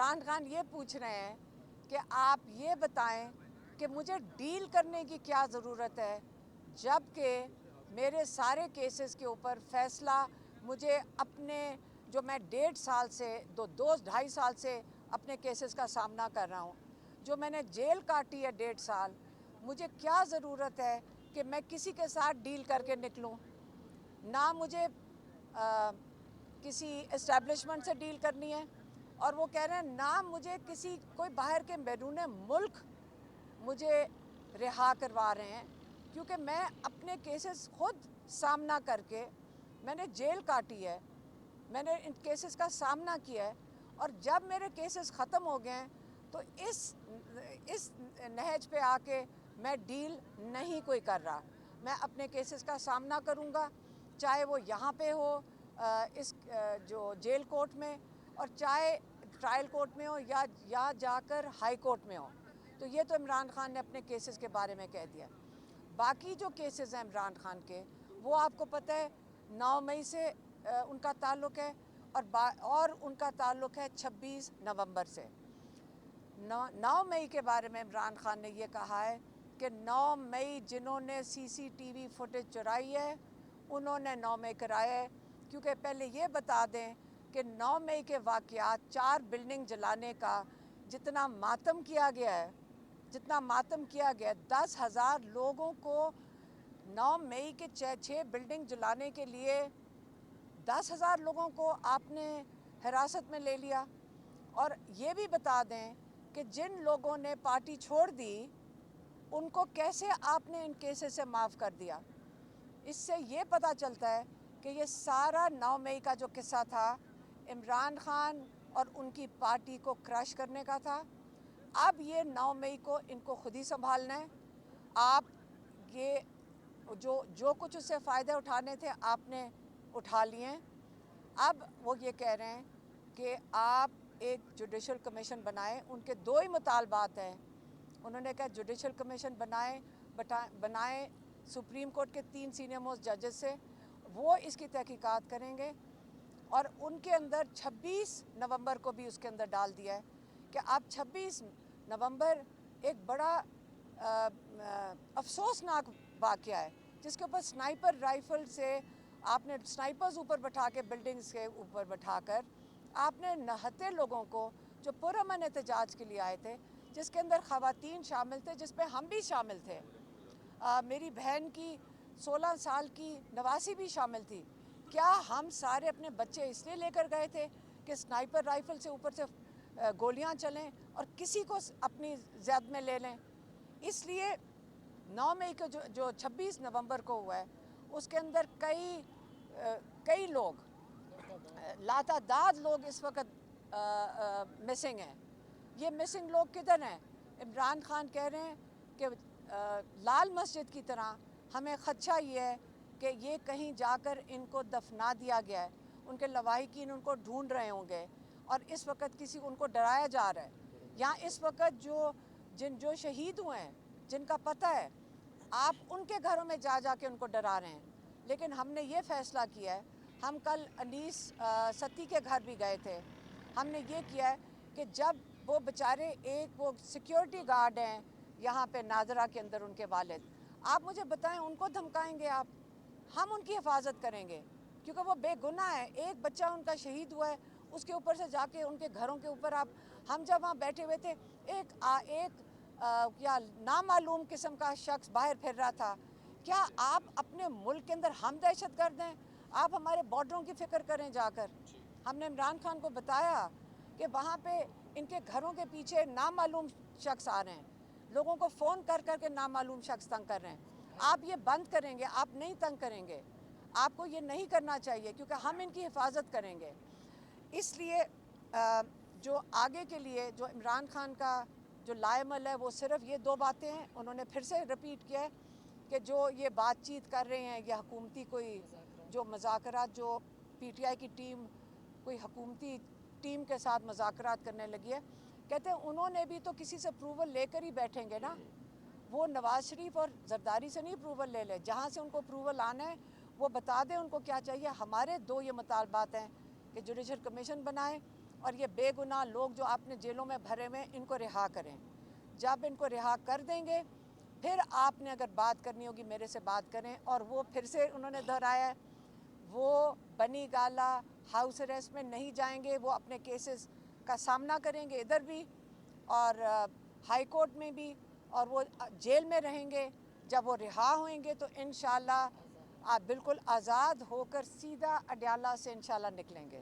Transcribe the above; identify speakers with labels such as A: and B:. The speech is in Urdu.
A: عمران خان یہ پوچھ رہے ہیں کہ آپ یہ بتائیں کہ مجھے ڈیل کرنے کی کیا ضرورت ہے، جبکہ میرے سارے کیسز کے اوپر فیصلہ مجھے اپنے جو میں 1.5 سال سے دو 2.5 سال سے اپنے کیسز کا سامنا کر رہا ہوں، جو میں نے جیل کاٹی ہے 1.5 سال، مجھے کیا ضرورت ہے کہ میں کسی کے ساتھ ڈیل کر کے نکلوں؟ نہ مجھے کسی اسٹیبلشمنٹ سے ڈیل کرنی ہے، اور وہ کہہ رہے ہیں نہ مجھے کوئی باہر کے بیرون ملک مجھے رہا کروا رہے ہیں، کیونکہ میں اپنے کیسز خود سامنا کر کے میں نے جیل کاٹی ہے، میں نے ان کیسز کا سامنا کیا ہے، اور جب میرے کیسز ختم ہو گئے ہیں تو اس نہج پہ آ کے میں ڈیل نہیں کوئی کر رہا۔ میں اپنے کیسز کا سامنا کروں گا، چاہے وہ یہاں پہ ہو اس جو جیل کورٹ میں، اور چاہے ٹرائل کورٹ میں ہو یا جا کر ہائی کورٹ میں ہو۔ تو یہ تو عمران خان نے اپنے کیسز کے بارے میں کہہ دیا۔ باقی جو کیسز ہیں عمران خان کے، وہ آپ کو پتہ ہے 9 مئی سے ان کا تعلق ہے، اور ان کا تعلق ہے 26 نومبر سے۔ 9 مئی کے بارے میں عمران خان نے یہ کہا ہے کہ 9 مئی جنہوں نے CCTV فوٹیج چرائی ہے انہوں نے 9 مئی کرایا ہے، کیونکہ پہلے یہ بتا دیں کہ 9 مئی کے واقعات 4 بلڈنگ جلانے کا جتنا ماتم کیا گیا ہے، 10,000 لوگوں کو 9 مئی کے 6 بلڈنگ جلانے کے لیے 10,000 لوگوں کو آپ نے حراست میں لے لیا۔ اور یہ بھی بتا دیں کہ جن لوگوں نے پارٹی چھوڑ دی ان کو کیسے آپ نے ان کیسز سے معاف کر دیا۔ اس سے یہ پتہ چلتا ہے کہ یہ سارا 9 مئی کا جو قصہ تھا عمران خان اور ان کی پارٹی کو کرش کرنے کا تھا۔ اب یہ 9 مئی کو ان کو خود ہی سنبھالنا ہے۔ آپ یہ جو کچھ اس سے فائدے اٹھانے تھے آپ نے اٹھا لیے ہیں۔ اب وہ یہ کہہ رہے ہیں کہ آپ ایک جوڈیشل کمیشن بنائیں۔ ان کے 2 ہی مطالبات ہیں۔ انہوں نے کہا جوڈیشل کمیشن بنائیں سپریم کورٹ کے 3 سینئر موسٹ ججز سے، وہ اس کی تحقیقات کریں گے، اور ان کے اندر 26 نومبر کو بھی اس کے اندر ڈال دیا ہے کہ اب 26 نومبر ایک بڑا افسوسناک واقعہ ہے، جس کے اوپر سنائپر رائفل سے آپ نے سنائپرز اوپر بٹھا کے بلڈنگز کے اوپر بٹھا کر آپ نے نہتے لوگوں کو جو پرامن احتجاج کے لیے آئے تھے، جس کے اندر خواتین شامل تھے، جس پہ ہم بھی شامل تھے، میری بہن کی 16 سال کی نواسی بھی شامل تھی۔ کیا ہم سارے اپنے بچے اس لیے لے کر گئے تھے کہ سنائپر رائفل سے اوپر سے گولیاں چلیں اور کسی کو اپنی زد میں لے لیں؟ اس لیے 9 مئی کو جو 26 نومبر کو ہوا ہے اس کے اندر کئی لوگ، لاتعداد لوگ اس وقت مسنگ ہیں۔ یہ مسنگ لوگ کدھر ہیں؟ عمران خان کہہ رہے ہیں کہ لال مسجد کی طرح ہمیں خدشہ یہ ہے کہ یہ کہیں جا کر ان کو دفنا دیا گیا ہے، ان کے لواحقین ان کو ڈھونڈ رہے ہوں گے، اور اس وقت ان کو ڈرایا جا رہا ہے۔ یہاں اس وقت جو شہید ہوئے ہیں، جن کا پتہ ہے، آپ ان کے گھروں میں جا کے ان کو ڈرا رہے ہیں۔ لیکن ہم نے یہ فیصلہ کیا ہے، ہم کل انیس ستی کے گھر بھی گئے تھے، ہم نے یہ کیا ہے کہ جب وہ بیچارے وہ سیکیورٹی گارڈ ہیں یہاں پہ ناظرہ کے اندر، ان کے والد، آپ مجھے بتائیں ان کو دھمکائیں گے آپ؟ ہم ان کی حفاظت کریں گے کیونکہ وہ بے گناہ ہے۔ ایک بچہ ان کا شہید ہوا ہے، اس کے اوپر سے جا کے ان کے گھروں کے اوپر ہم جب وہاں بیٹھے ہوئے تھے، ایک کیا نامعلوم قسم کا شخص باہر پھر رہا تھا۔ کیا آپ اپنے ملک کے اندر ہم دہشت گرد ہیں؟ آپ ہمارے بارڈروں کی فکر کریں جا کر۔ ہم نے عمران خان کو بتایا کہ وہاں پہ ان کے گھروں کے پیچھے نامعلوم شخص آ رہے ہیں، لوگوں کو فون کر کے نامعلوم شخص تنگ کر رہے ہیں۔ آپ یہ بند کریں گے، آپ نہیں تنگ کریں گے، آپ کو یہ نہیں کرنا چاہیے، کیونکہ ہم ان کی حفاظت کریں گے۔ اس لیے جو آگے کے لیے جو عمران خان کا جو لائے عمل ہے وہ صرف یہ 2 باتیں ہیں۔ انہوں نے پھر سے رپیٹ کیا ہے کہ جو یہ بات چیت کر رہے ہیں، یہ حکومتی کوئی جو مذاکرات، جو PTI کی ٹیم کوئی حکومتی ٹیم کے ساتھ مذاکرات کرنے لگی ہے، کہتے ہیں انہوں نے بھی تو کسی سے اپروول لے کر ہی بیٹھیں گے نا۔ وہ نواز شریف اور زرداری سے نہیں اپروول لے لے، جہاں سے ان کو اپروول آنا ہے وہ بتا دیں ان کو کیا چاہیے۔ ہمارے 2 یہ مطالبات ہیں کہ جوڈیشل کمیشن بنائیں اور یہ بے گناہ لوگ جو آپ نے جیلوں میں بھرے ہوئے ان کو رہا کریں. جب ان کو رہا کر دیں گے پھر آپ نے اگر بات کرنی ہوگی میرے سے بات کریں. اور وہ پھر سے انہوں نے دہرایا ہے وہ بنی گالا ہاؤس اریسٹ میں نہیں جائیں گے, وہ اپنے کیسز کا سامنا کریں گے ادھر بھی اور ہائی کورٹ میں بھی, اور وہ جیل میں رہیں گے. جب وہ رہا ہوئیں گے تو انشاءاللہ آپ بالکل آزاد ہو کر سیدھا اڈیالہ سے انشاءاللہ نکلیں گے.